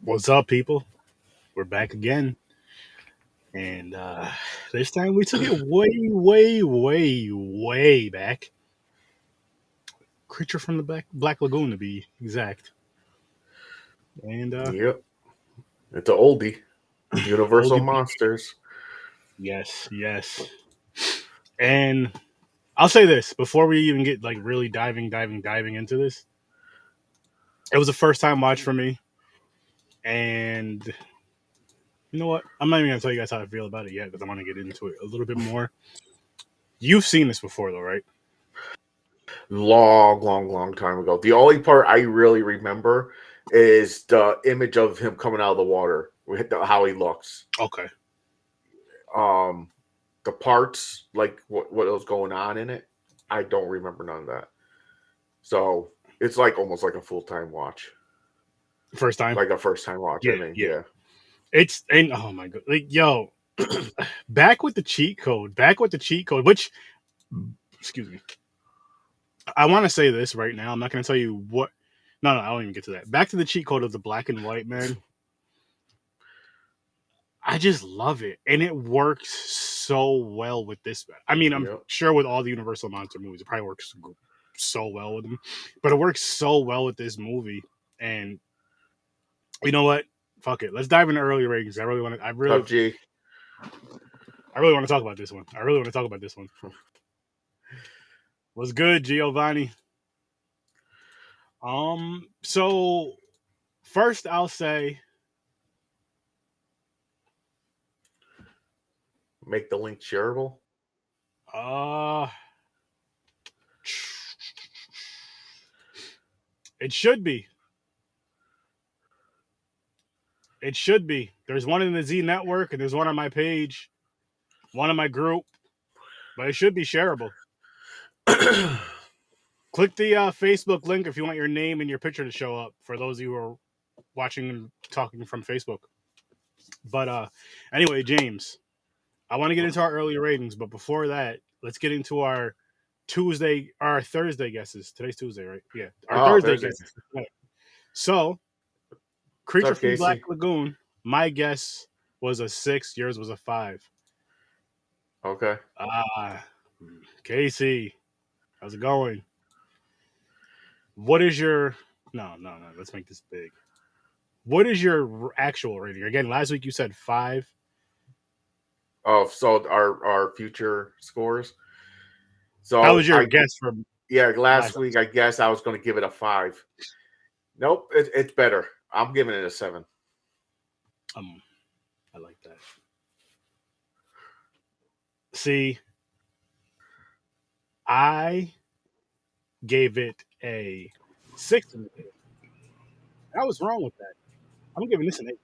What's up, people? We're back again, and this time we took it way back. Creature from the Black Lagoon, to be exact. And Yep, it's an oldie. Universal oldie, Monsters. yes. And I'll say this before we even get like really diving into this. It was a first time watch for me, and you know what? I'm not even gonna tell you guys how I feel about it yet because I want to get into it a little bit more. You've seen this before, though, right? Long time ago. The only part I really remember is the image of him coming out of the water, how he looks. Okay. Um, the parts, like what was going on in it, I don't remember none of that. So it's like almost like a full time watch, First time. like a first time watch. Yeah, I mean, yeah. yeah. It's and oh my god, like yo, back with the cheat code. Back with the cheat code. Which, excuse me, I want to say this right now. I'm not going to tell you what. No, I don't even get to that. Back to the cheat code of the black and white man. I just love it, and it works so well with this. I mean, I'm Yep. sure with all the Universal monster movies, it probably works so well with them, but it works so well with this movie. And you know what? Fuck it. Let's dive into early ratings. I really want to. Tough G. I really want to talk about this one. I really want to talk about this one. What's good, Giovanni? So first I'll say Make the link shareable. uh it should be. It should be. There's one in the Z network and there's one on my page, one on my group, but it should be shareable. Click the Facebook link if you want your name and your picture to show up for those of you who are watching and talking from Facebook. But anyway, James, I want to get into our early ratings, but before that, let's get into our Thursday guesses. Today's Tuesday, right? Yeah, our Oh, Thursday Thursday. guesses. So, What's Creature up, from Black Casey? Lagoon. My guess was a 6. Yours was a 5. Okay. Casey, how's it going? What is your no? Let's make this big. What is your actual rating? Again, last week you said 5. Oh, so our future scores. That was So your guess from last last week I guess I was going to give it a 5. Nope, it's better. I'm giving it a 7. I like that. See, I gave it a 6. I was wrong with that. I'm giving this an 8.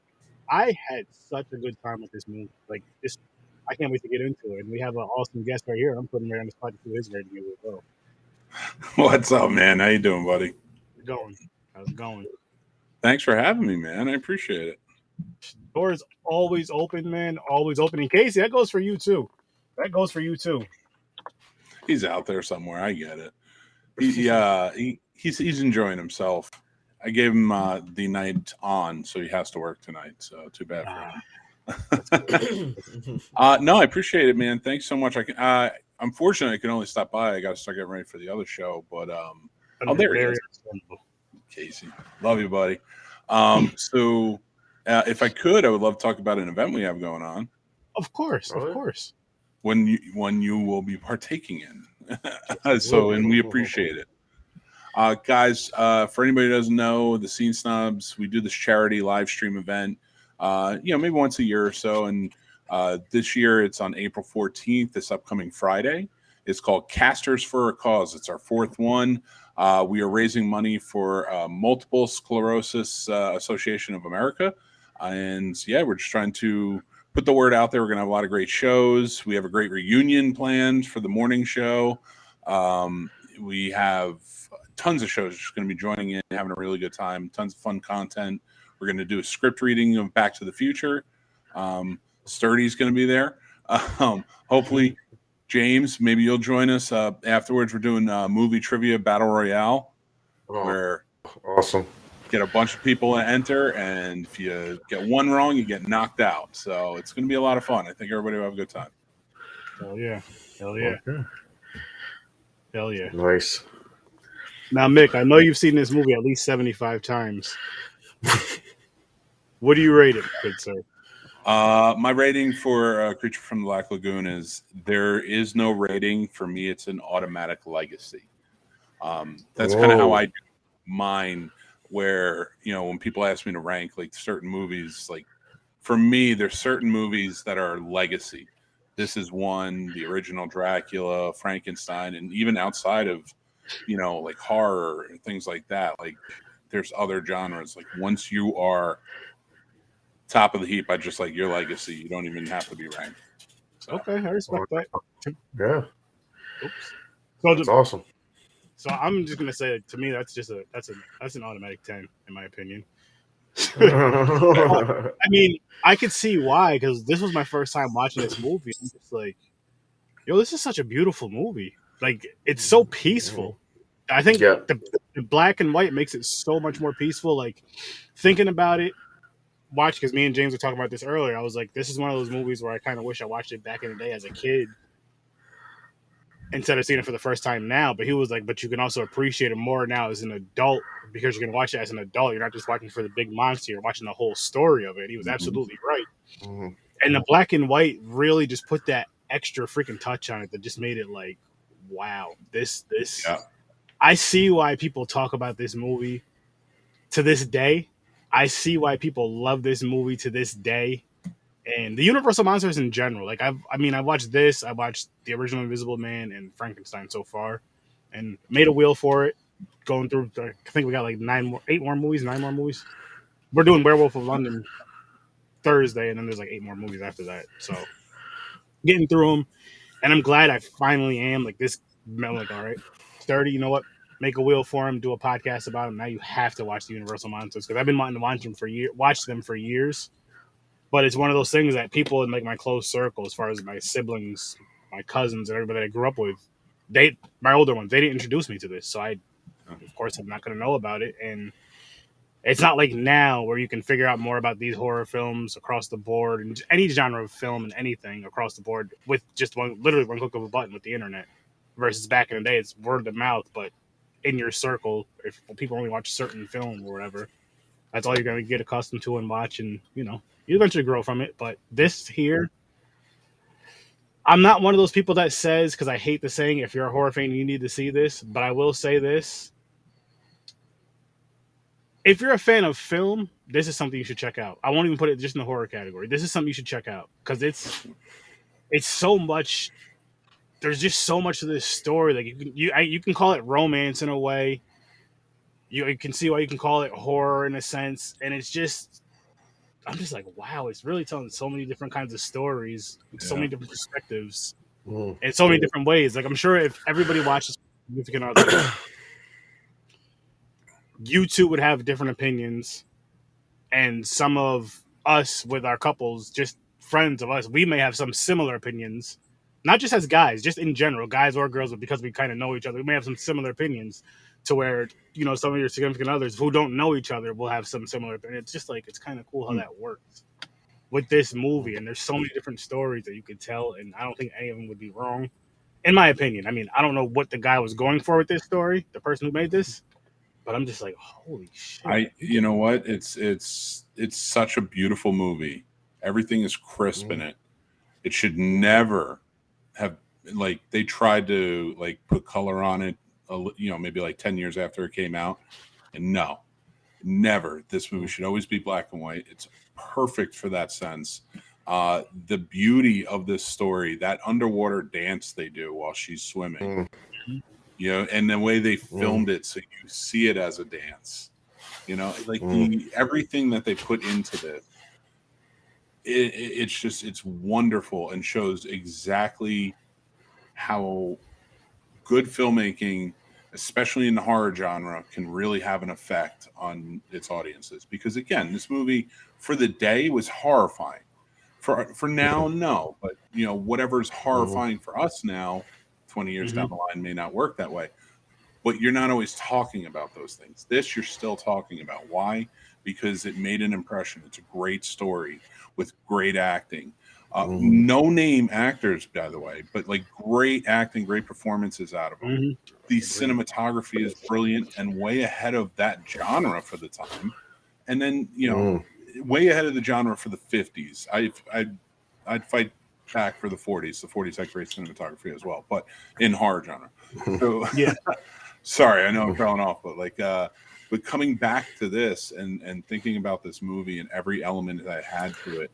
I had such a good time with this movie. Like this, I can't wait to get into it. And we have an awesome guest right here. I'm putting him right on the spot to do his rating as well. What's up, man? How you doing, buddy? How's it going? Thanks for having me, man. I appreciate it. Doors always open, man. Always open. And Casey, that goes for you too. He's out there somewhere. I get it. He's enjoying himself. I gave him the night on, so he has to work tonight. So too bad for him. No, I appreciate it, man. Thanks so much. Unfortunately, I can only stop by. I got to start getting ready for the other show, but there he is. Casey, love you, buddy. So if I could, I would love to talk about an event we have going on. Of course. When you will be partaking in. And we appreciate it. Guys, for anybody who doesn't know, the Scene Snobs, we do this charity live stream event, maybe once a year or so. And this year it's on April 14th, this upcoming Friday. It's called Casters for a Cause. It's our 4th one. We are raising money for Multiple Sclerosis Association of America. And we're just trying to put the word out there. We're going to have a lot of great shows. We have a great reunion planned for the morning show. We have tons of shows just going to be joining in, having a really good time, tons of fun content. We're going to do a script reading of Back to the Future. Sturdy's going to be there. Hopefully, James, maybe you'll join us. Afterwards, we're doing movie trivia battle royale. Awesome. get a bunch of people to enter, and if you get one wrong, you get knocked out. So it's going to be a lot of fun. I think everybody will have a good time. Hell yeah. Hell yeah. Okay. Hell yeah. Nice. Now, Mick, I know you've seen this movie at least 75 times. What do you rate it, good sir? My rating for Creature from the Black Lagoon is there is no rating. For me, it's an automatic legacy. That's kind of how I do mine, where, you know, when people ask me to rank like certain movies, like for me, there's certain movies that are legacy. This is one, the original Dracula, Frankenstein, and even outside of, you know, like horror and things like that, like there's other genres. Like once you are top of the heap, I just like your legacy. You don't even have to be ranked. So. Okay, I respect that. Yeah. Oops. So That's awesome. So I'm just gonna say, to me, that's an automatic 10 in my opinion. I mean, I could see why, because this was my first time watching this movie. I'm just like, yo, this is such a beautiful movie. Like, it's so peaceful. I think the black and white makes it so much more peaceful. Like, thinking about it, because me and James were talking about this earlier. I was like, this is one of those movies where I kind of wish I watched it back in the day as a kid instead of seeing it for the first time now. But he was like, but you can also appreciate it more now as an adult, because you can watch it as an adult. You're not just watching for the big monster, you're watching the whole story of it. He was absolutely right. And the black and white really just put that extra freaking touch on it that just made it like, wow, this Yeah. I see why people talk about this movie to this day. I see why people love this movie to this day. And the Universal monsters in general. Like, I watched this, I watched the original Invisible Man and Frankenstein so far, and made a wheel for it. Going through, I think we got like 9 more movies. We're doing Werewolf of London Thursday, and then there's like 8 more movies after that. So getting through them, and I'm glad I finally am like this. I'm like, all right, Sturdy, you know what? Make a wheel for him, do a podcast about him. Now you have to watch the Universal monsters, because I've been wanting to watch them for years. But it's one of those things that people in like my close circle, as far as my siblings, my cousins, and everybody that I grew up with, my older ones, they didn't introduce me to this. So I, of course, I'm not going to know about it. And it's not like now where you can figure out more about these horror films across the board and any genre of film and anything across the board with just literally one click of a button with the internet. Versus back in the day, it's word of mouth, but in your circle, if people only watch certain film or whatever, that's all you're going to get accustomed to and watch, and you eventually grow from it. But this here, I'm not one of those people that says, because I hate the saying, if you're a horror fan, you need to see this. But I will say this: if you're a fan of film, this is something you should check out. I won't even put it just in the horror category. This is something you should check out, because it's so much. There's just so much of this story. Like you can call it romance in a way. You can see why you can call it horror in a sense, and it's just. I'm just like, wow, it's really telling so many different kinds of stories, so many different perspectives, in so many different ways. Like, I'm sure if everybody watches Significant Other, you two would have different opinions, and some of us with our couples, just friends of us, we may have some similar opinions, not just as guys, just in general, guys or girls, but because we kind of know each other, we may have some similar opinions to where, some of your significant others who don't know each other will have some similar opinions. It's just like, it's kind of cool how that works with this movie. And there's so many different stories that you could tell, and I don't think any of them would be wrong, in my opinion. I mean, I don't know what the guy was going for with this story, the person who made this, but I'm just like, holy shit. You know what? It's such a beautiful movie. Everything is crisp in it. It should never have, like, they tried to like put color on it, maybe like 10 years after it came out, and no, never. This movie should always be black and white. It's perfect for that sense. The beauty of this story, that underwater dance they do while she's swimming, and the way they filmed it, so you see it as a dance, like everything that they put into this, it's wonderful, and shows exactly how good filmmaking, especially in the horror genre, can really have an effect on its audiences. Because again, this movie for the day was horrifying. For now, no, but whatever's horrifying for us now, 20 years down the line, may not work that way. but you're not always talking about those things. This you're still talking about. Why? Because it made an impression. It's a great story with great acting. No name actors, by the way, but like great acting, great performances out of them. Mm-hmm. The cinematography is brilliant and way ahead of that genre for the time. And then, you know, way ahead of the genre for the 50s. I'd fight back for the 40s. The 40s had great cinematography as well, but in horror genre. So, yeah. Sorry, I know I'm throwing off, but like, but coming back to this and thinking about this movie and every element that I had to it,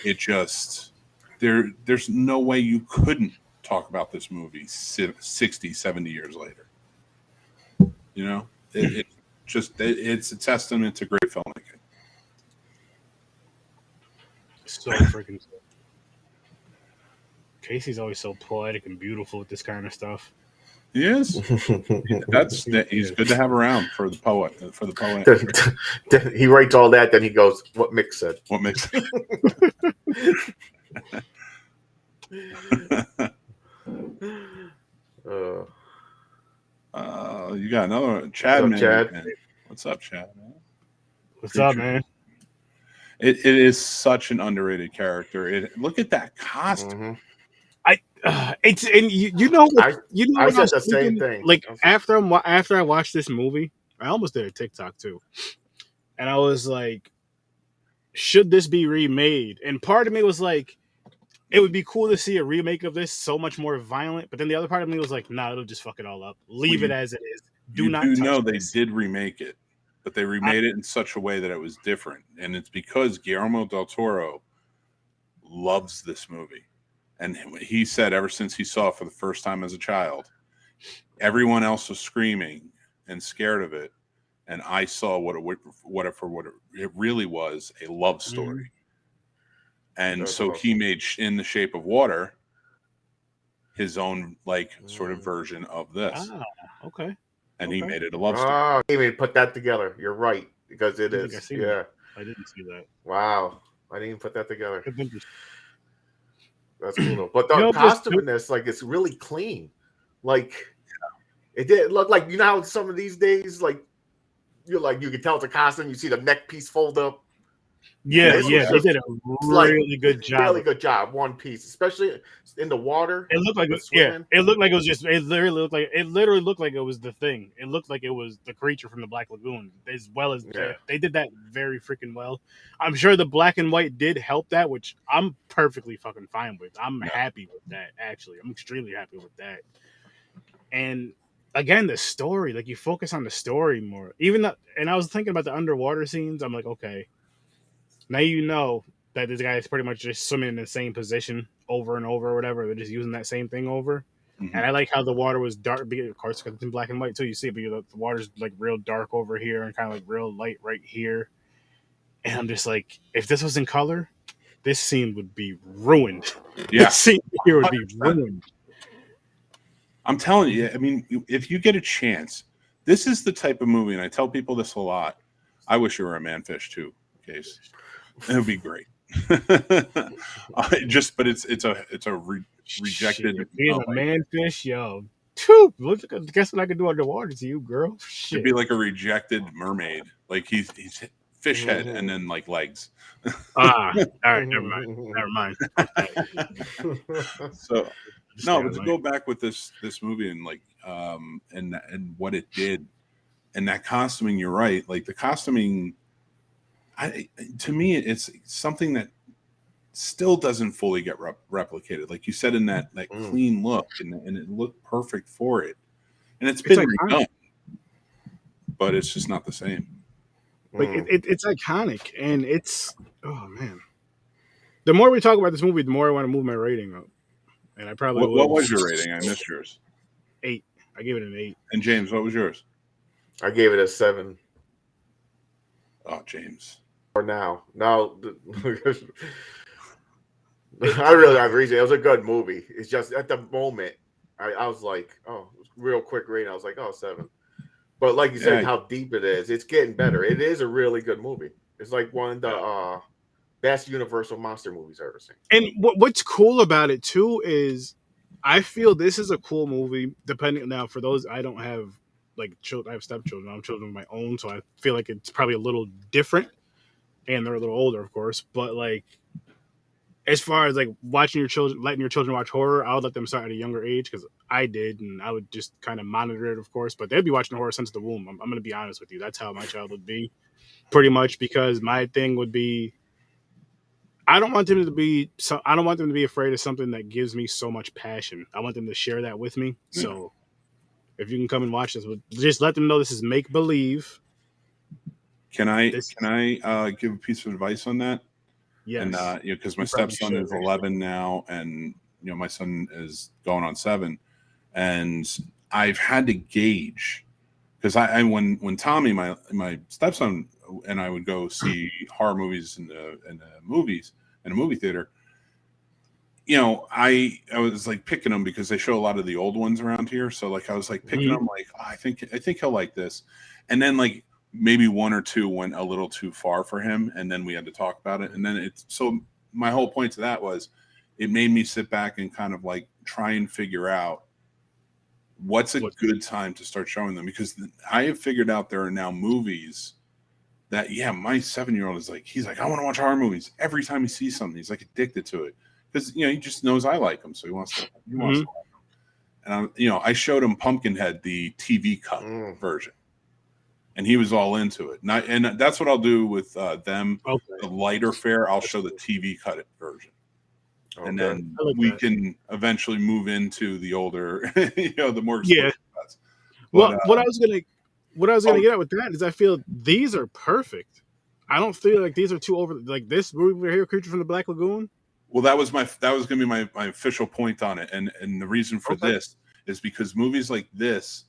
it just there's no way you couldn't talk about this movie 60, 70 years later. You know, it's a testament to great filmmaking. So freaking cool. Casey's always so poetic and beautiful with this kind of stuff. He is. He's good to have around for the poet. He writes all that, then he goes, "What Mick said." What Mick said. You got another one. Chad, What's up, Chad? What's up, Chad? Man? What's up, man? It is such an underrated character. Look at that costume. It's and you know what, I said the same thing. Like after I watched this movie, I almost did a TikTok too, and I was like, should this be remade? And part of me was like, it would be cool to see a remake of this, so much more violent. But then the other part of me was like, nah, it'll just fuck it all up. Leave it as it is. Do not touch this. They did remake it, but they remade it in such a way that it was different, and it's because Guillermo del Toro loves this movie. And he said ever since he saw it for the first time as a child, everyone else was screaming and scared of it. And I saw what it really was, a love story. And so he made In the Shape of Water his own sort of version of this. Okay. And he made it a love story. Oh, he made put that together. You're right, because it is. Yeah. I didn't see that. Wow. I didn't even put that together. That's cool though. But the costume in this, it's really clean. It did look like, you know how some of these days, you can tell it's a costume, you see the neck piece fold up. Yeah, they did a really good job. Really good job, one piece, especially in the water. It looked like it looked like it was just. It literally looked like it was the thing. It looked like it was the creature from the Black Lagoon, as well as they did that very freaking well. I'm sure the black and white did help that, which I'm perfectly fucking fine with. I'm happy with that. Actually, I'm extremely happy with that. And again, the story, you focus on the story more. And I was thinking about the underwater scenes. I'm like, okay. Now you know that this guy is pretty much just swimming in the same position over and over or whatever. They're just using that same thing over. Mm-hmm. And I like how the water was dark. Of course, because it's in black and white too. You see it, but the water's real dark over here and kind of real light right here. And I'm just like, if this was in color, this scene would be ruined. Yeah. This scene here would be ruined. I'm telling you, I mean, if you get a chance, this is the type of movie, and I tell people this a lot. I wish you were a manfish too, Case. It would be great. But it's a rejected. Shit, being a manfish, yo. Guess what I could do underwater to you, girl? Shit. It'd be like a rejected mermaid. He's fish head and then legs. All right, never mind. So but to go back with this movie and and what it did and that costuming, you're right. The costuming. To me, it's something that still doesn't fully get replicated. Like you said, in that clean look, and it looked perfect for it. And it's been redone, but it's just not the same. It's iconic, and oh man. The more we talk about this movie, the more I want to move my rating up. And I probably what was your rating? I missed yours. 8. I gave it an 8. And James, what was yours? I gave it a 7. Oh, James. Or now, I really have a reason. It was a good movie. It's just at the moment, I was like, oh, real quick rating. I was like, oh, 7. But like you said, how deep it is, it's getting better. It is a really good movie. It's like one of the best Universal monster movies I've ever seen. And what's cool about it too is, I feel this is a cool movie. Depending now, for those I don't have like children. I have stepchildren. I'm children of my own, so I feel like it's probably a little different, and they're a little older, of course. But like, as far as like watching your children, letting your children watch horror, I would let them start at a younger age because I did, and I would just kind of monitor it, of course. But they'd be watching horror since the womb. I'm going to be honest with you. That's how my child would be, pretty much. Because my thing would be, I don't want them to be, so I don't want them to be afraid of something that gives me so much passion. I want them to share that with me. Yeah. So if you can come and watch this, just let them know this is make believe. Can I give a piece of advice on that? Yes. And because my stepson is 11 now, and my son is going on 7, and I've had to gauge, because I when Tommy, my stepson, and I would go see horror movies in the movies in a movie theater. I was like picking them because they show a lot of the old ones around here. So like I was like picking them, like, oh, I think he'll like this, and then like maybe 1 or 2 went a little too far for him, and then we had to talk about it. And then so my whole point to that was it made me sit back and kind of like try and figure out what's a good time to start showing them, because I have figured out there are now movies that, my 7-year-old is like, he's like, I want to watch horror movies. Every time he sees something, he's like addicted to it, because he just knows I like them, so he wants to like them. And I showed him Pumpkinhead, the TV cut version, and he was all into it. And that's what I'll do with them. Okay. The lighter fare, I'll show the TV cut version. Okay. And then we can eventually move into the older, the more expensive cuts. But, what I was gonna get at with that is I feel these are perfect. I don't feel like these are too over. Like this movie right here, Creature from the Black Lagoon. Well, that was gonna be my official point on it, and the reason for this is because movies like this,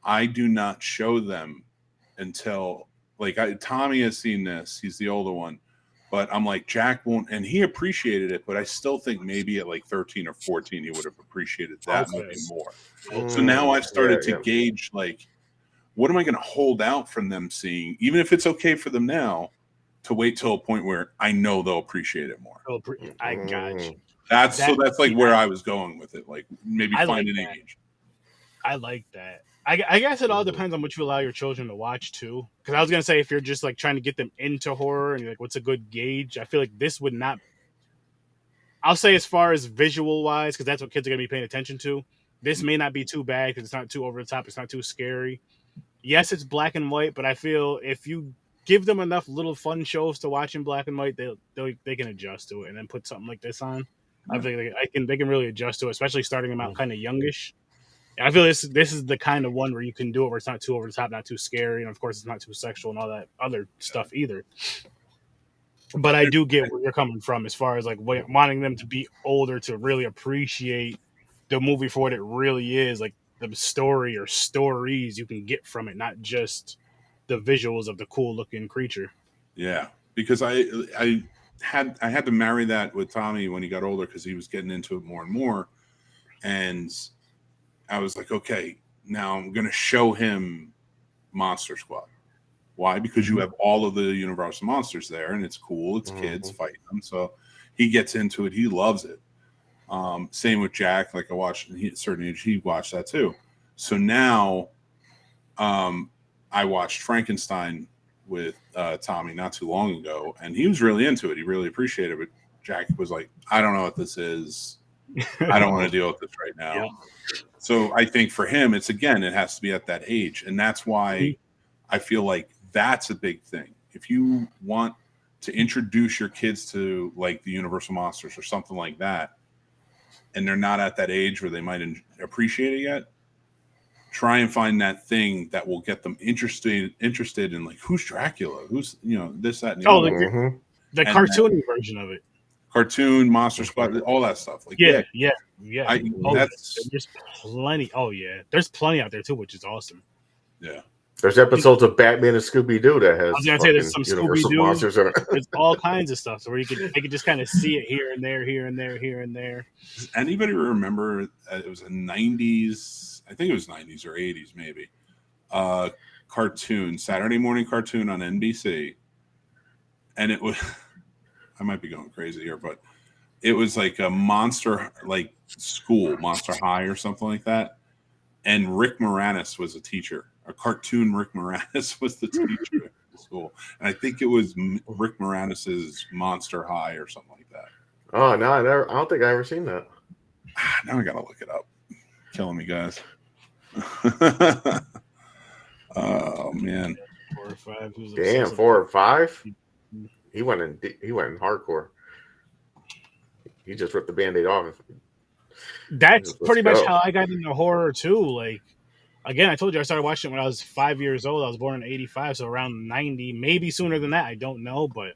I do not show them until Tommy has seen this. He's the older one. But I'm like, Jack won't, and he appreciated it, but I still think maybe at like 13 or 14, he would have appreciated that maybe more. So now I've started to gauge, like, what am I going to hold out from them seeing, even if it's okay for them now, to wait till a point where I know they'll appreciate it more. I got you. That's like where I was going with it. Like maybe find an age. I like that. I guess it all depends on what you allow your children to watch too. Because I was gonna say, if you're just like trying to get them into horror and you're like, what's a good gauge? I feel like this would not. I'll say as far as visual wise, because that's what kids are gonna be paying attention to. This may not be too bad because it's not too over the top. It's not too scary. Yes, it's black and white, but I feel if you give them enough little fun shows to watch in black and white, they can adjust to it, and then put something like this on. I think they can really adjust to it, especially starting them out kind of youngish. I feel this is the kind of one where you can do it where it's not too over the top, not too scary, and of course it's not too sexual and all that other stuff either. But I do get where you're coming from as far as like wanting them to be older to really appreciate the movie for what it really is, like the story or stories you can get from it, not just the visuals of the cool looking creature. Yeah, because I had to marry that with Tommy when he got older, because he was getting into it more and more, and I was like, okay, now I'm going to show him Monster Squad. Why? Because you have all of the Universal monsters there, and it's cool. It's kids fighting them, so he gets into it. He loves it. Same with Jack. Like I watched at a certain age, he watched that too. So now, I watched Frankenstein with Tommy not too long ago, and he was really into it. He really appreciated it. But Jack was like, I don't know what this is. I don't want to deal with this right now. Yeah. So I think for him, it has to be at that age. And that's why I feel like that's a big thing. If you want to introduce your kids to like the Universal Monsters or something like that, and they're not at that age where they might appreciate it yet, try and find that thing that will get them interested in like, who's Dracula? Who's, this, that, and the other. The cartoony version of it. Cartoon, Monster Squad, all that stuff. Like yeah. There's plenty. Oh yeah, there's plenty out there too, which is awesome. Yeah, there's episodes of Batman and Scooby Doo that has. I was gonna say there's some Scooby Doo monsters. There's all kinds of stuff, so where they could just kind of see it here and there, here and there, here and there. Does anybody remember? It was a '90s. I think it was '90s or '80s, maybe. Cartoon, Saturday morning cartoon on NBC, and it was. I might be going crazy here, but it was like a monster, like school, Monster High or something like that. And Rick Moranis was a teacher, a cartoon Rick Moranis was the teacher at school, and I think it was Rick Moranis's Monster High or something like that. Oh no, I don't think I ever seen that. Now I gotta look it up. Killing me, guys. Oh man. 4 or 5. Damn, 4 or 5. He went in hardcore. He just ripped the Band-Aid off. That's pretty much how I got into horror too. Like, again, I told you I started watching it when I was 5 years old. I was born in '85, so around 90, maybe sooner than that. I don't know, but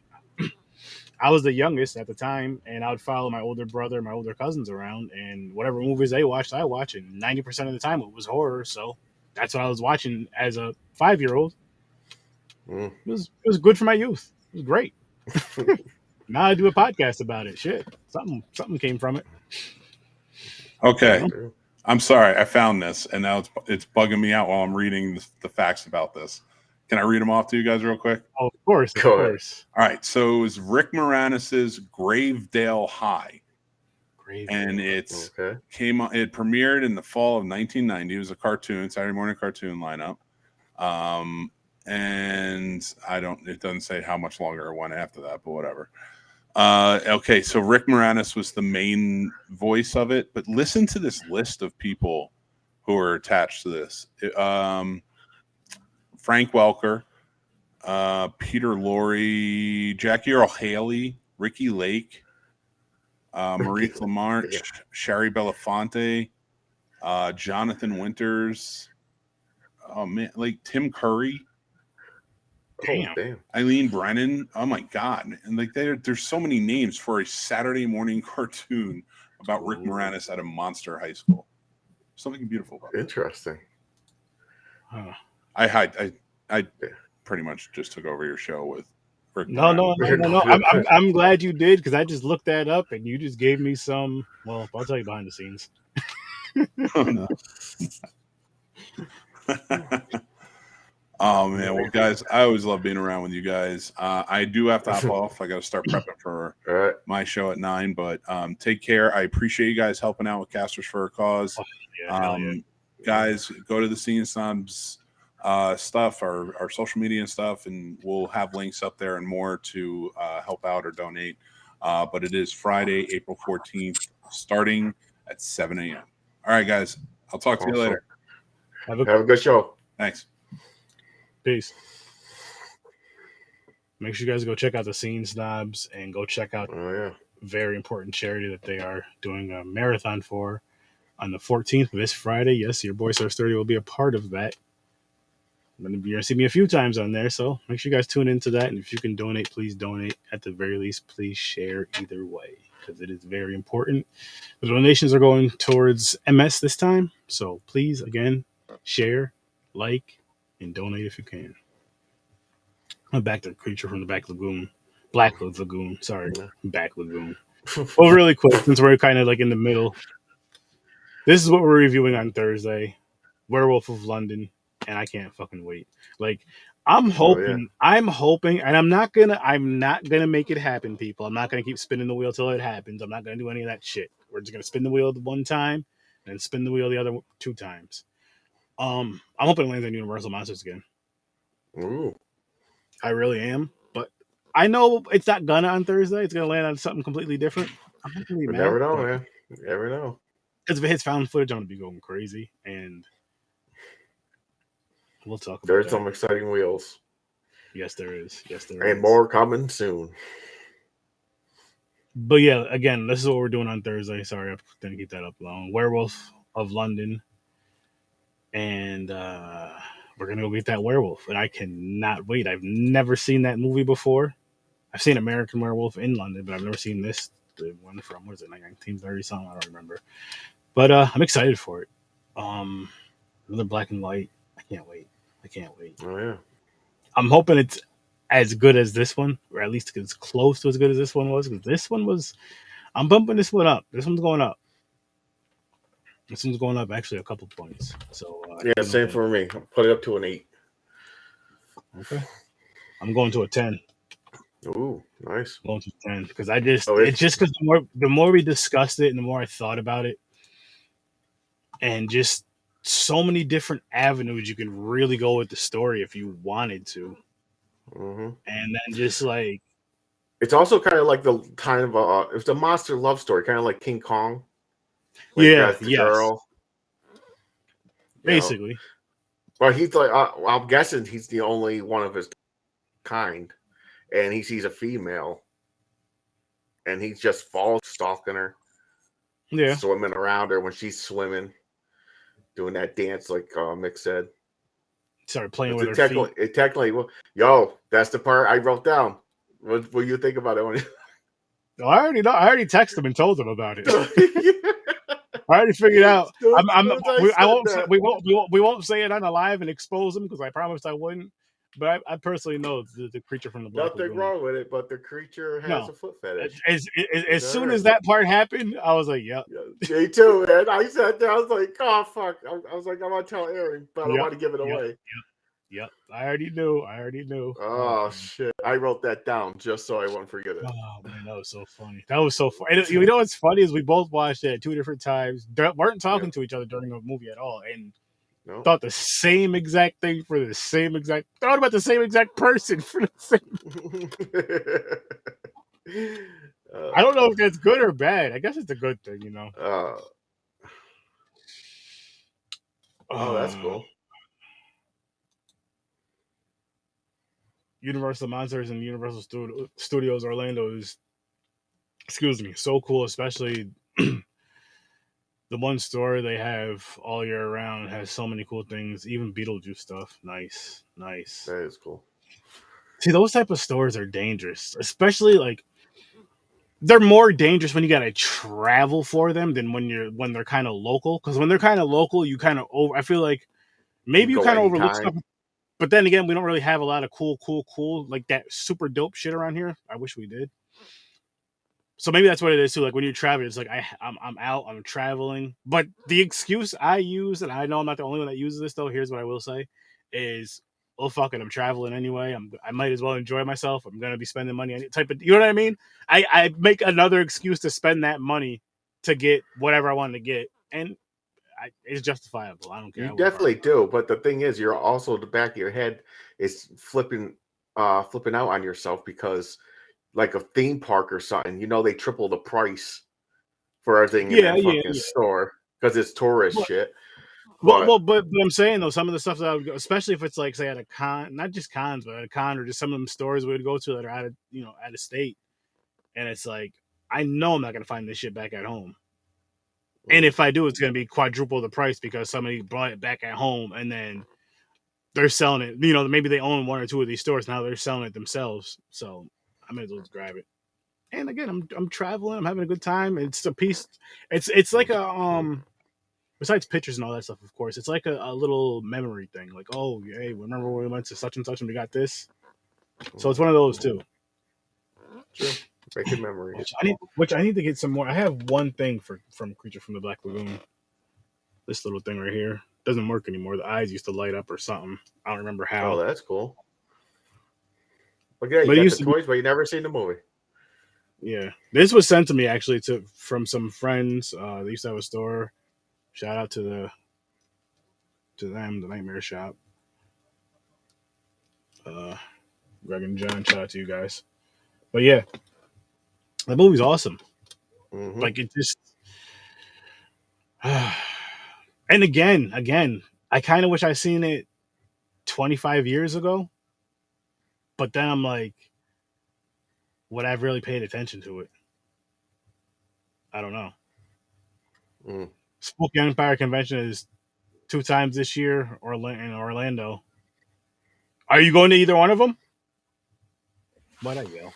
I was the youngest at the time, and I would follow my older brother, my older cousins around, and whatever movies they watched, I watched, and 90% of the time it was horror. So that's what I was watching as a 5-year-old. It was good for my youth. It was great. Now I do a podcast about it. Shit, something came from it. Okay, I'm sorry, I found this, and now it's bugging me out while I'm reading the facts about this. Can I read them off to you guys real quick? Oh, of course, of course. All right, so it was Rick Moranis's Gravedale High, and it premiered in the fall of 1990. It was a cartoon, Saturday morning cartoon lineup, and it doesn't say how much longer it went after that, but whatever. Okay, so Rick Moranis was the main voice of it, but listen to this list of people who are attached to this. Frank Welker, Peter Lorre, Jackie Earle Haley, Ricky Lake, Marie Lamarche, Shari Belafonte, Jonathan Winters, oh man, like Tim Curry. Damn. Eileen Brennan. Oh my god. And like there's so many names for a Saturday morning cartoon about Rick Moranis at a monster high school. Something beautiful about Interesting. Huh. I pretty much just took over your show with Rick Moranis. No. I'm glad you did, because I just looked that up and you just gave me some. Well, I'll tell you behind the scenes. Oh no. Oh man, well guys, I always love being around with you guys. I do have to hop off. I got to start prepping for my show at 9. But take care. I appreciate you guys helping out with Casters for a Cause. Guys, go to the Scene Snobs stuff, our social media and stuff, and we'll have links up there and more to help out or donate. But it is Friday, April 14th, starting at 7 a.m. All right, guys, I'll talk to you later. Have a good show. Thanks. Peace. Make sure you guys go check out the Scene Snobs and go check out very important charity that they are doing a marathon for on the 14th, this Friday. Yes, your boy Sir Sturdy will be a part of that. You're going to see me a few times on there, so make sure you guys tune into that. And if you can donate, please donate. At the very least, please share either way, because it is very important. The donations are going towards MS this time, so please, again, share, like, and donate if you can. I'm back to Creature from the Black Lagoon. Sorry, Back Lagoon. Well, really quick, since we're kind of like in the middle, this is what we're reviewing on Thursday: Werewolf of London, and I can't fucking wait. Like, I'm hoping, and I'm not gonna make it happen, people. I'm not gonna keep spinning the wheel till it happens. I'm not gonna do any of that shit. We're just gonna spin the wheel one time, and then spin the wheel the other 2 times. I'm hoping it lands on Universal Monsters again. Ooh. I really am, but I know it's not gonna on Thursday. It's gonna land on something completely different. I'm not gonna be mad. Never know, man. You never know. Because if it hits found footage, I'm gonna be going crazy, and we'll talk about There's some exciting wheels. Yes, there is. And more coming soon. But yeah, again, this is what we're doing on Thursday. Sorry, I didn't keep that up long. Werewolf of London. And we're going to go get that werewolf. And I cannot wait. I've never seen that movie before. I've seen American Werewolf in London, but I've never seen this. The one from, what is it, like 1930 something? I don't remember. But I'm excited for it. Another black and white. I can't wait. Oh, yeah. I'm hoping it's as good as this one, or at least as close to as good as this one was. Because this one was, I'm bumping this one up. This one's going up. This one's going up actually a couple points. So yeah, same for me. I'll put it up to an 8. Okay. I'm going to a 10. Ooh, nice. I'm going to 10 because it's just because the more we discussed it and the more I thought about it, and just so many different avenues you can really go with the story if you wanted to, Mm-hmm. and then just like It's also kind of like the kind of it's a monster love story, kind of like King Kong, when he yeah, got the yes, girl, you know. basically, But he's like, I'm guessing he's the only one of his kind, and he sees a female, and he just falls stalking her, yeah. swimming around her when she's swimming, doing that dance like Mick said. Started playing with It her feet. technically, well, yo, that's the part I wrote down. What do you think about it? When Oh, I already know. I already texted him and told him about it. I already figured out. I'm. Soon as I I said won't. that, We won't say it on the live and expose him because I promised I wouldn't. But I personally know the creature from the Black nothing Lagoon. wrong with it, but the creature has No, a foot fetish. as soon as that part happened, I was like, "Yep, Yeah, me too, man. I sat there, I was like, oh fuck. I was like, I'm gonna tell Aaron, but I don't yep, want to give it yep, away. yep." I already knew. I already knew. Oh shit. I wrote that down just so I won't forget it. Oh man, that was so funny. That was so funny. And you know what's funny is we both watched it at 2 different times. Weren't talking to each other during the movie at all, and No. thought the same exact thing for the same exact. Thought about the same exact person for the same. I don't know if that's good or bad. I guess it's a good thing, you know. Oh, that's cool. Universal Monsters and Universal Studios Orlando is, excuse me, so cool. Especially the one store they have all year round has so many cool things. Even Beetlejuice stuff. Nice, nice. That is cool. See, those type of stores are dangerous, especially like they're more dangerous when you gotta travel for them than when they're kind of local. Because when they're kind of local, you kind of over. I feel like maybe you Go kind of overlook stuff. anytime. But then again, we don't really have a lot of cool like that super dope shit around here. I wish we did. So maybe that's what it is too. Like when you're traveling, it's like I'm out, I'm traveling. But the excuse I use, and I know I'm not the only one that uses this though. Here's what I will say: is oh fuck it, I'm traveling anyway. I might as well enjoy myself. I'm gonna be spending money. Type of, you know what I mean? I make another excuse to spend that money to get whatever I wanted to get, and it's justifiable. I don't care. You definitely do, but the thing is, you're also the back of your head is flipping out on yourself because, like a theme park or something, you know, they triple the price for everything in that fucking store because it's tourist shit. But I'm saying though, some of the stuff that I would go, especially if it's like say at a con, not just cons, but at a con or just some of them stores we would go to that are out of state, and it's like I know I'm not gonna find this shit back at home. And if I do, it's going to be quadruple the price because somebody brought it back at home and then they're selling it. You know, maybe they own one or two of these stores. Now they're selling it themselves. So I may as well just grab it. And again, I'm traveling. I'm having a good time. It's a piece. It's like a besides pictures and all that stuff, of course. It's like a little memory thing. Like, oh, hey, remember when we went to such and such and we got this? So it's one of those too. Sure. Making memories. Which I need to get some more. I have one thing from Creature from the Black Lagoon. This little thing right here doesn't work anymore. The eyes used to light up or something. I don't remember how. Oh, that's cool. Okay, you got the toys, but you never seen the movie. Yeah, this was sent to me actually from some friends. They used to have a store. Shout out to them, the Nightmare Shop. Greg and John, shout out to you guys. But yeah, the movie's awesome. Mm-hmm. Like it just, and again, I kind of wish I seen it 25 years ago. But then I'm like, would I have really paid attention to it? I don't know. Spooky Empire Convention is 2 times this year or in Orlando. Are you going to either one of them? Why'd I yell?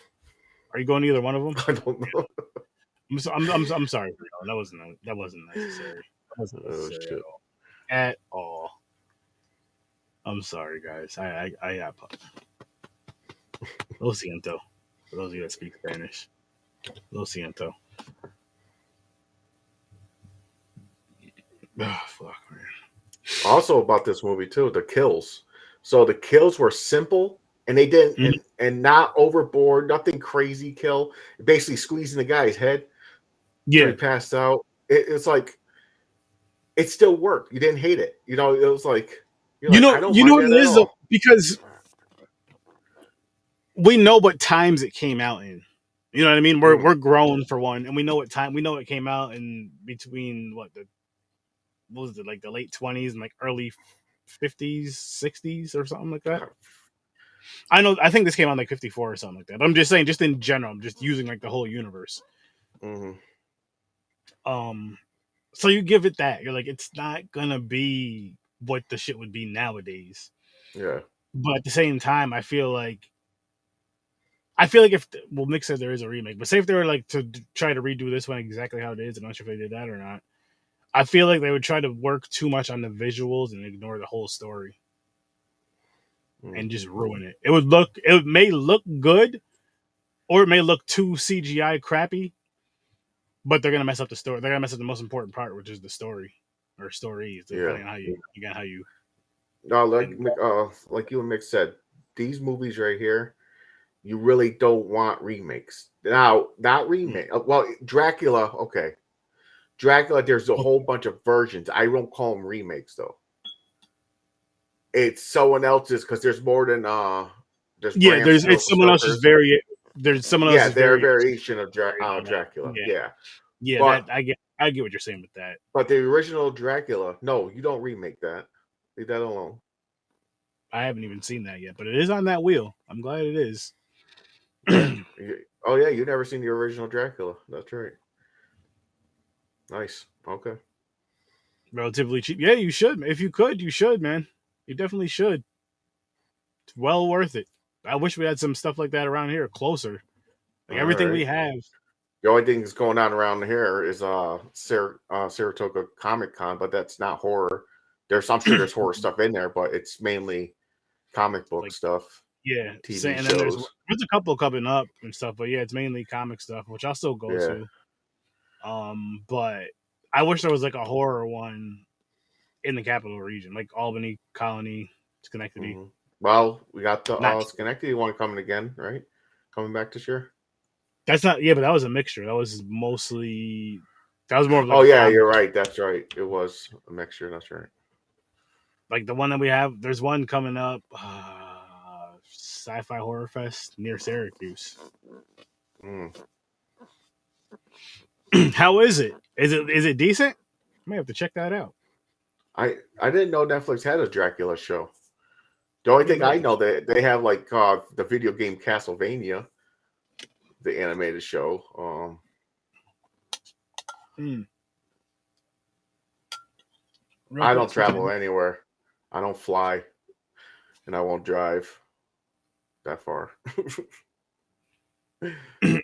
Are you going to either one of them? I don't know. I'm sorry, that wasn't necessary. That wasn't necessary at all. I'm sorry, guys. I Lo siento. For those of you that speak Spanish. Lo siento. Oh, fuck, man. Also about this movie too, the kills. So the kills were simple and they didn't and not overboard, nothing crazy kill. Basically squeezing the guy's head. Yeah. So he passed out. It's like it still worked. You didn't hate it. You know, it was like You know, I don't you know mind what that it at is though, all. because we know what times it came out in. You know what I mean? We're grown for one, and we know what time. We know it came out in between what was it, like the late 20s and like early 50s, 60s or something like that. I know. I think this came out in like 54 or something like that. I'm just saying, just in general, I'm just using like the whole universe. Mm-hmm. So you give it that. You're like, it's not gonna be what the shit would be nowadays. Yeah. But at the same time, I feel like if Mick said there is a remake, but say if they were like to try to redo this one exactly how it is, I'm not sure if they did that or not. I feel like they would try to work too much on the visuals and ignore the whole story and just ruin it. It may look good, or it may look too CGI crappy, but they're gonna mess up the story. They're gonna mess up the most important part, which is the story or stories, Yeah. depending on how you. No, like you and Mick said, these movies right here, you really don't want remakes. Now, not remake. Well, Dracula, okay. Dracula, there's a whole bunch of versions. I don't call them remakes though. It's someone else's because there's more than there's Yeah, Bram it's someone else's Stoker's. There's someone Yeah, else's their variation. variation of Dracula. Yeah, Yeah, yeah, that but I get what you're saying with that. but the original Dracula, no, you don't remake that. Leave that alone. I haven't even seen that yet, but it is on that wheel. I'm glad it is. Yeah. Oh yeah, you never seen the original Dracula. That's right. Nice. Okay. Relatively cheap. Yeah, you should. If you could, you should, man. You definitely should. It's well worth it. I wish we had some stuff like that around here closer. Like All everything we right. have. The only thing that's going on around here is Saratoga Comic Con, but that's not horror. I'm sure there's horror stuff in there, but it's mainly comic book Like, stuff, yeah. TV And then there's shows. a couple coming up and stuff, but yeah, it's mainly comic stuff, which I'll still go Yeah. to. But I wish there was like a horror one in the capital region, like Albany, Colony, Schenectady. Mm-hmm. Well, we got the Not Schenectady one coming again, right? Coming back this year. That's not, yeah, but that was a mixture. That was more of like Oh a yeah, comedy. you're right. That's right. It was a mixture. That's right. Like the one that we have, there's one coming up, Sci-Fi Horror Fest near Syracuse. Mm. How is it? Is it decent? I may have to check that out. I didn't know Netflix had a Dracula show. The only thing I know that they have like the video game Castlevania, the animated show. I don't travel anywhere. I don't fly, and I won't drive that far.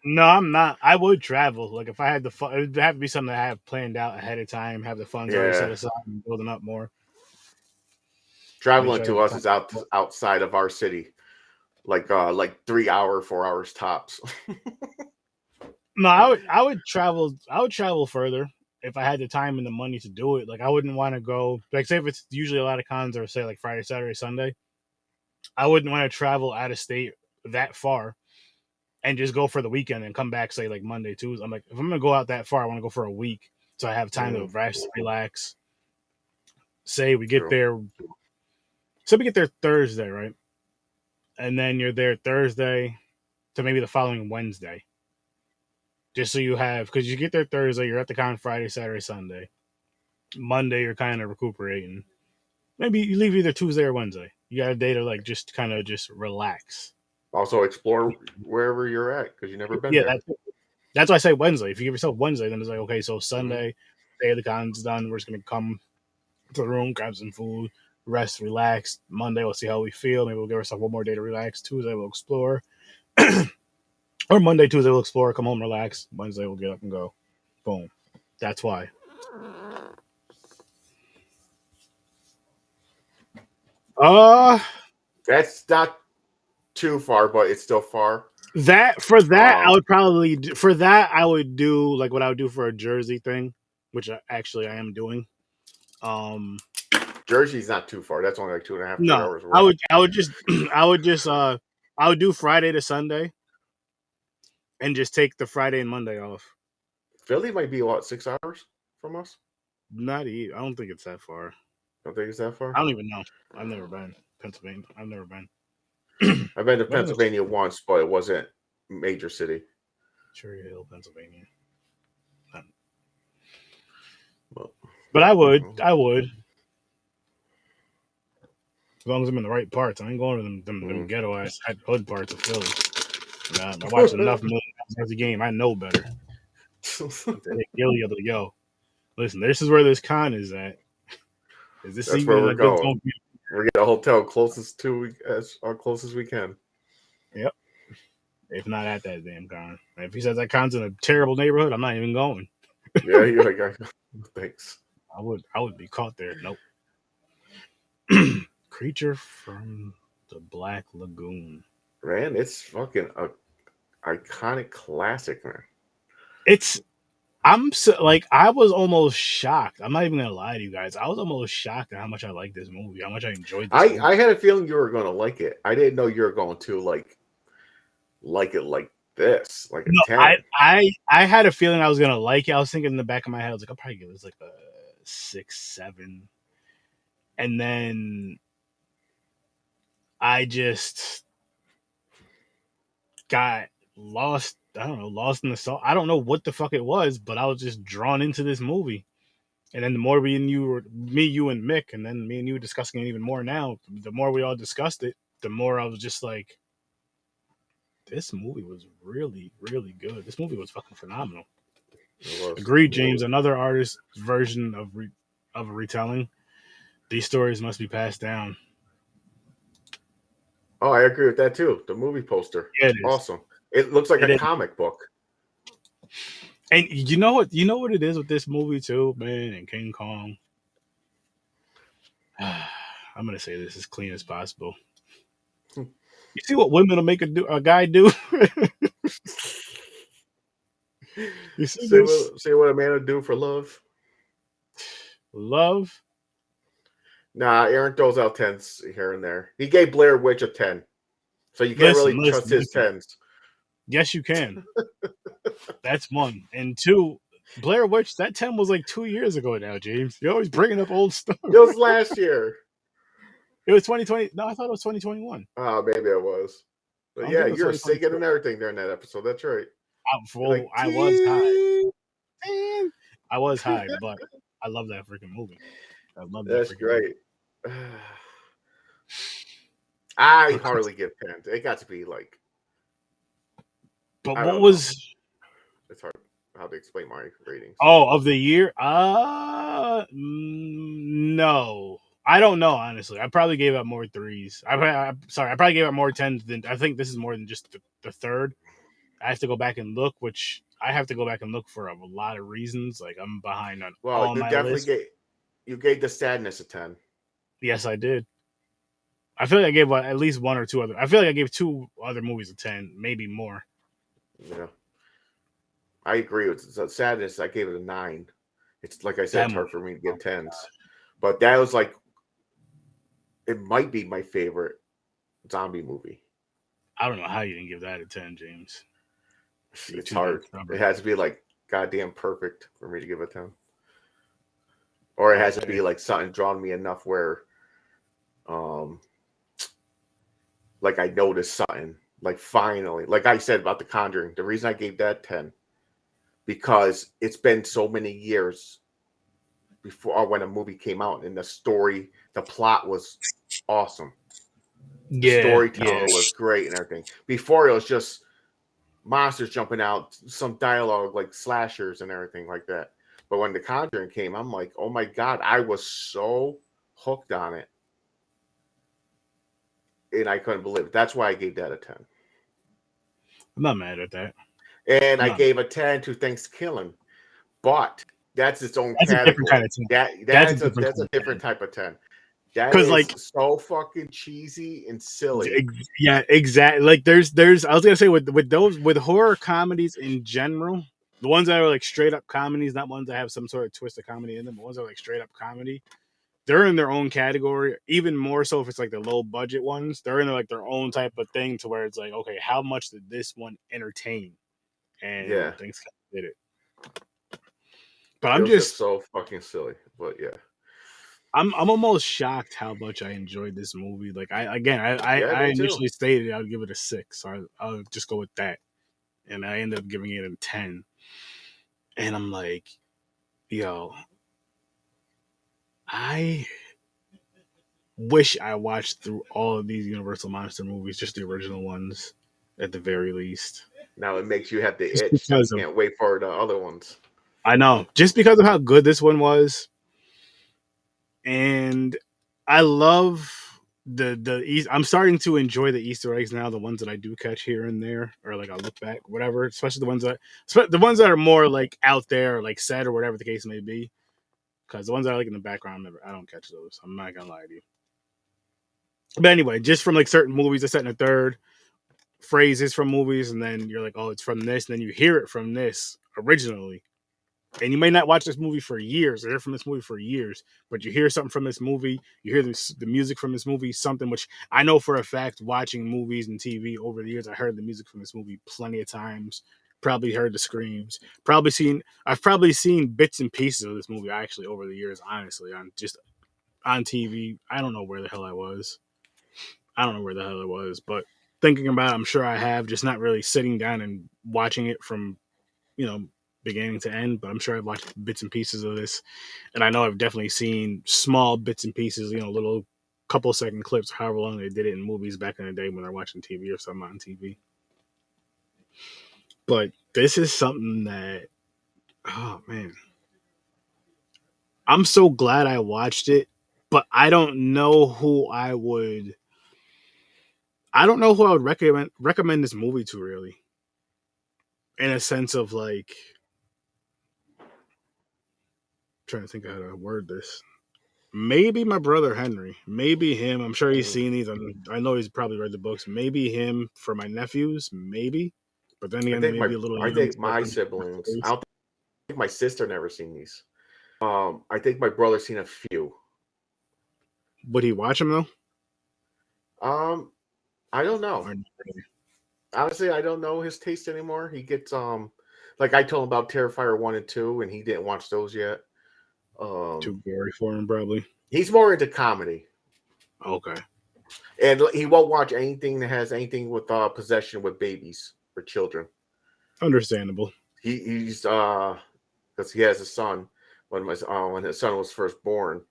No, I'm not. I would travel. Like if I had the fun, it would have to be something I have planned out ahead of time, have the funds already set Yeah, aside, and building up more. Make traveling sure I to got the us time. is outside of our city, like 4 hours tops. No, I would travel. I would travel further if I had the time and the money to do it. Like I wouldn't want to go. Like say if it's usually a lot of cons or say like Friday, Saturday, Sunday. I wouldn't want to travel out of state that far and just go for the weekend and come back say like Monday, Tuesday. I'm like if I'm gonna go out that far, I want to go for a week so I have time to rest, relax. Say we get True. there. So we get there Thursday, right? And then you're there Thursday to maybe the following Wednesday. Just so you have, because you get there Thursday, you're at the con Friday, Saturday, Sunday. Monday, you're kind of recuperating. Maybe you leave either Tuesday or Wednesday. You got a day to like just kind of just relax. Also explore wherever you're at because you've never been Yeah, there. that's why I say Wednesday. If you give yourself Wednesday, then it's like okay, so Sunday, day of the con's done. We're just gonna come to the room, grab some food, rest, relax. Monday, we'll see how we feel. Maybe we'll give ourselves one more day to relax. Tuesday, we'll explore. Or Monday, Tuesday, we'll explore, come home, relax. Wednesday, we'll get up and go. Boom. That's why. That's not too far, but it's still far. I would probably I would do like what I would do for a Jersey thing, which I am doing. Jersey's not too far. That's only like 2.5, 3 No, hours away. I would just I would do Friday to Sunday and just take the Friday and Monday off. Philly might be what, 6 hours from us? Not even. I don't think it's that far. Don't think it's that I far. don't even know. I've never been Pennsylvania. I've never been. I've been to What is it? Pennsylvania once, but it wasn't major city. Cherry Hill, Pennsylvania. Well, But I would. As long as I'm in the right parts. I ain't going to them ghetto ass hood parts of Philly. Nah, I watch enough million times a game. I know better. Hey, yo, listen, this is where this con is at. Is this That's where even we're a good going. zone? We're getting a hotel closest to as close as we can. Yep. If not at that damn con. If he says that con's in a terrible neighborhood, I'm not even going. Yeah, you're like, thanks. I would be caught there. Nope. Creature from the Black Lagoon. Man, it's fucking a iconic classic, man. I'm so, like, I was almost shocked. I'm not even gonna lie to you guys. I was almost shocked at how much I liked this movie, how much I enjoyed this movie. I had a feeling you were gonna like it. I didn't know you were going to like it like this, like a No, 10. I had a feeling I was gonna like it. I was thinking in the back of my head, I was like, I'll probably give this like a 6, 7. And then I just got lost. I don't know, lost in the salt. I don't know what the fuck it was, but I was just drawn into this movie. And then the more me, you, and Mick, and then me and you discussing it even more now, the more we all discussed it, the more I was just like, this movie was really, really good. This movie was fucking phenomenal. Agreed, James. Another artist's version of a retelling. These stories must be passed down. Oh, I agree with that too. The movie poster. Yeah, it is. Awesome. It looks like It a is. comic book. And you know what? You know what it is with this movie too, man. And King Kong. I'm gonna say this as clean as possible. You see what women will make a guy do? You see this? Say what a man would do for love. Love. Nah, Aaron throws out 10s here and there. He gave Blair Witch a 10. So you can't really trust his 10s. Yes, you can. That's one. And two, Blair Witch, that 10 was like 2 years ago now, James. You're always bringing up old stuff. It was last year. It was 2020. No, I thought it was 2021. Oh, maybe it was. But yeah, you're singing and everything during that episode. That's right. I was high. I was high, but I love that freaking movie. I love that. That's great. I hardly give 10s. It got to be like. But what was? It's hard how to explain my ratings. Oh, of the year? No. I don't know, honestly. I probably gave out more 3s. I probably gave out more 10s than. I think this is more than just the third. I have to go back and look, which I have to go back and look for a lot of reasons. Like, I'm behind on all my list. You gave The Sadness a 10. Yes, I did. I feel like I gave at least one or two other. I feel like I gave 2 other movies a 10, maybe more. Yeah. I agree with Sadness. I gave it a 9. It's like I said, it's hard for me to give 10s. But that was like, it might be my favorite zombie movie. I don't know how you didn't give that a 10, James. It's hard. It has to be like goddamn perfect for me to give a 10. Or it has to be like something drawn me enough where, like I noticed something. Like finally, like I said about The Conjuring, the reason I gave that 10, because it's been so many years before when a movie came out and the story, the plot was awesome. The storytelling was great and everything. Before it was just monsters jumping out, some dialogue like slashers and everything like that. But when The Conjuring came, I'm like, oh my God, I was so hooked on it. And I couldn't believe it. That's why I gave that a 10. I'm not mad at that. And I gave a 10 to Thanksgiving. But that's its own category. A different kind of 10. That's a different type of 10. That is like so fucking cheesy and silly. Yeah, exactly. Like there's I was gonna say with horror comedies in general, the ones that are like straight up comedies, not ones that have some sort of twist of comedy in them, but ones that are like straight up comedy, they're in their own category. Even more so if it's like the low budget ones, they're in like their own type of thing to where it's like, okay, how much did this one entertain? And Thanksgiving did it. But It I'm was just just so fucking silly. But yeah. I'm almost shocked how much I enjoyed this movie. Like Yeah, I me too. initially stated I would give it a 6, so I'll just go with that, and I ended up giving it a 10. And I'm like, yo, I wish I watched through all of these Universal Monster movies, just the original ones, at the very least. Now it makes you have the Just itch that you because of can't wait for the other ones. I know, just because of how good this one was, and I love the I'm starting to enjoy the Easter eggs now, the ones that I do catch here and there, or like I look back, whatever. Especially the ones that are more like out there, like said or whatever the case may be. Because the ones that I like in the background, I don't catch those. I'm not gonna lie to you. But anyway, just from like certain movies, I set in a third phrases from movies, and then you're like, oh, it's from this, and then you hear it from this originally. And you may not watch this movie for years or hear from this movie for years, but you hear something from this movie, you hear the music from this movie, something which I know for a fact, watching movies and TV over the years, I heard the music from this movie plenty of times, probably heard the screams, I've probably seen bits and pieces of this movie actually over the years, honestly, on TV. I don't know where the hell I was. I don't know where the hell it was, but thinking about it, I'm sure I have, just not really sitting down and watching it from, you know, beginning to end, but I'm sure I've watched bits and pieces of this. And I know I've definitely seen small bits and pieces, little couple second clips, however long they did it in movies back in the day when they're watching TV or something on TV. But this is something that, oh man, I'm so glad I watched it, but I don't know who I would recommend this movie to, really, in a sense of like, trying to think of how to word this. Maybe my brother Henry. Maybe him. I'm sure he's Mm. seen these. I know he's probably read the books. Maybe him for my nephews. Maybe. But then again, maybe a little I young think to let my them. siblings. I don't think my sister never seen these. I think my brother's seen a few. Would he watch them though? I don't know. Honestly, I don't know his taste anymore. He gets like I told him about Terrifier 1 and 2, and he didn't watch those yet. Too gory for him, probably. He's more into comedy. Okay. And he won't watch anything that has anything with possession with babies or children. Understandable. He's because he has a son when his son was first born,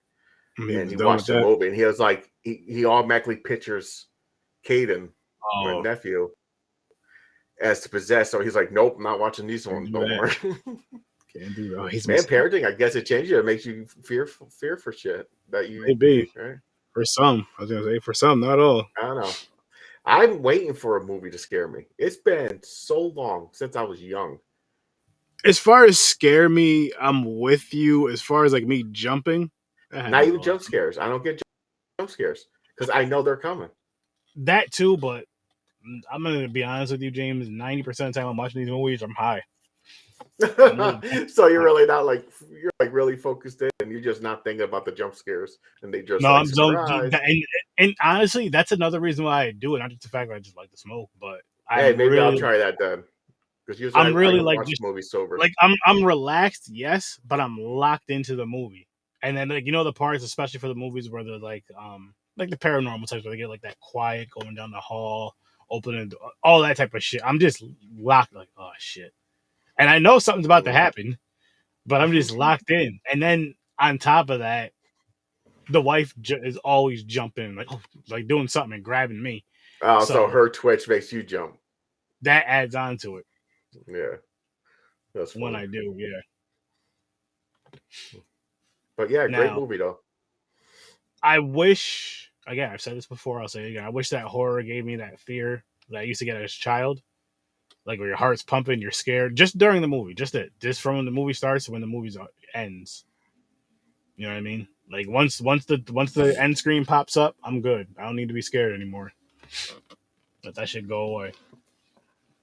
and he watched the movie, and he was like he automatically pictures Caden, my nephew, as to possess. So he's like, nope, I'm not watching these ones no more. Can't do that. He's parenting. I guess it changes you. It makes you fear for shit that you maybe right. For some, I was gonna say for some, not all. I don't know. I'm waiting for a movie to scare me. It's been so long since I was young. As far as scare me, I'm with you. As far as like me jumping, Not even jump scares. I don't get jump scares because I know they're coming. That too, but I'm gonna be honest with you, James. 90% of the time I'm watching these movies, I'm high. So you're really not like really focused in, and you're just not thinking about the jump scares, and they just I'm surprise. And honestly, that's another reason why I do it. Not just the fact that I just like to smoke, but maybe I'll try that then. Because I'm really like watch movies sober. Like I'm relaxed, yes, but I'm locked into the movie. And then like the parts, especially for the movies where they're like the paranormal types where they get like that quiet going down the hall, opening all that type of shit. I'm just locked like, oh shit. And I know something's about to happen, but I'm just locked in. And then on top of that, the wife is always jumping, like doing something and grabbing me. Oh, so her twitch makes you jump. That adds on to it. Yeah, that's funny. When I do, yeah. But yeah, great movie though. I wish, again, I've said this before, I'll say it again. I wish that horror gave me that fear that I used to get as a child. Like where your heart's pumping, you're scared. Just during the movie. Just from when the movie starts to when the movie ends. You know what I mean? Like once the end screen pops up, I'm good. I don't need to be scared anymore. Let that shit go away.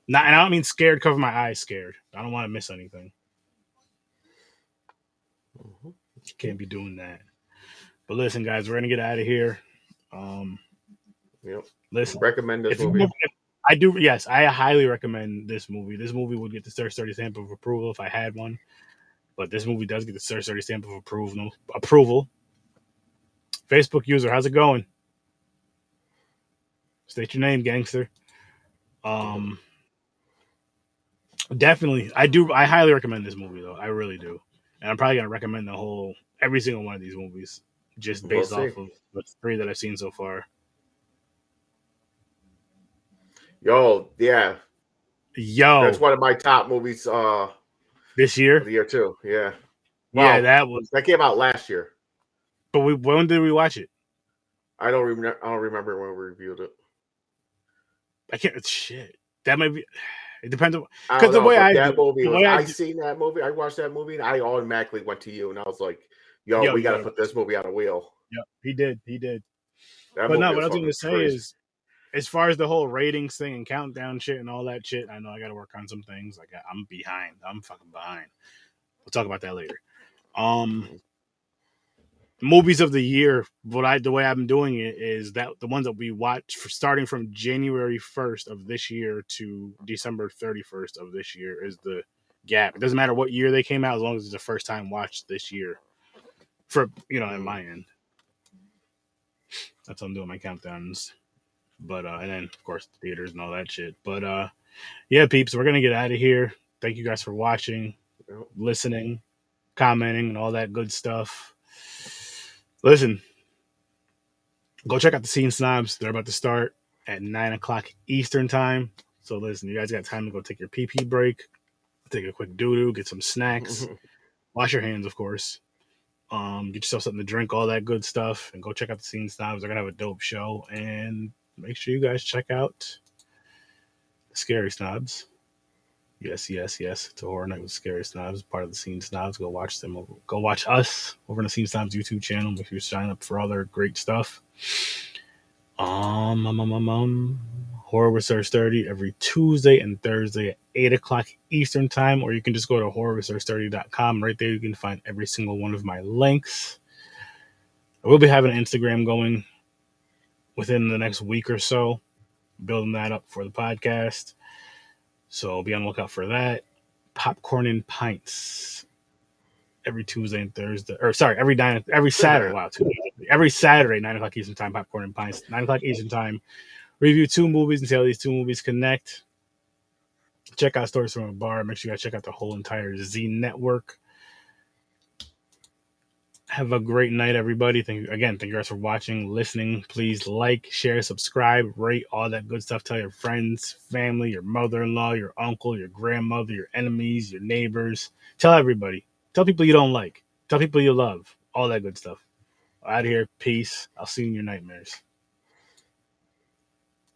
And I don't mean scared, cover my eyes scared. I don't want to miss anything. Can't be doing that. But listen, guys, we're gonna get out of here. Yep. Listen, recommend this movie. I do. Yes, I highly recommend this movie. This movie would get the 30 stamp of approval if I had one. But this movie does get the Sir Sturdy stamp of approval. Facebook user, how's it going? State your name, gangster. Definitely, I highly recommend this movie though. I really do, and I'm probably gonna recommend every single one of these movies just We'll based see. off of the 3 that I've seen so far. Yo, yeah, that's Yo, one of my top movies this of year, the year too. Yeah. yeah, Well, that was. that came out last year. But when did we watch it? I don't remember when we reviewed it. I can't. Shit, that might be. It depends on I because don't the know, way but I that do, movie the was. way I seen that movie. I watched that movie, and I automatically went to you, and I was like, "Yo, yo, we got to yo, put this movie on a wheel." yo, he did. That But movie no, what was I was fucking gonna say crazy. is, as far as the whole ratings thing and countdown shit and all that shit, I know I got to work on some things. Like I'm behind. I'm fucking behind. We'll talk about that later. Movies of the year. The way I'm doing it is that the ones that we watch starting from January 1st of this year to December 31st of this year is the gap. It doesn't matter what year they came out as long as it's the first time watched this year. For on my end, that's how I'm doing my countdowns. But and then of course theaters and all that shit. But yeah, peeps, we're gonna get out of here. Thank you guys for watching, listening, commenting, and all that good stuff. Listen, go check out the Scene Snobs. They're about to start at 9 o'clock Eastern time. So listen, you guys got time to go take your PP break, take a quick doo-doo, get some snacks, wash your hands, of course. Get yourself something to drink, all that good stuff, and go check out the Scene Snobs. They're gonna have a dope show, and make sure you guys check out the Scary Snobs. Yes. It's a horror night with Scary Snobs, part of the Scene Snobs. Go watch them. Go watch us over on the Scene Snobs YouTube channel. Make sure you sign up for all their great stuff. Horror with Sir Sturdy every Tuesday and Thursday at 8 o'clock Eastern time, or you can just go to horrorwithsir.sturdy.com. Right there, you can find every single one of my links. I will be having an Instagram going within the next week or so, building that up for the podcast. So be on the lookout for that. Popcorn and Pints every Tuesday and Thursday, or sorry, every Saturday. Wow, every Saturday, 9 o'clock Eastern time. Popcorn and Pints, 9 o'clock Eastern time. Review 2 movies and see how these 2 movies connect. Check out Stories from a Bar. Make sure you guys check out the whole entire Z Network. Have a great night, everybody. Thank you guys for watching, listening. Please like, share, subscribe, rate, all that good stuff. Tell your friends, family, your mother-in-law, your uncle, your grandmother, your enemies, your neighbors. Tell everybody. Tell people you don't like. Tell people you love. All that good stuff. Out of here. Peace. I'll see you in your nightmares.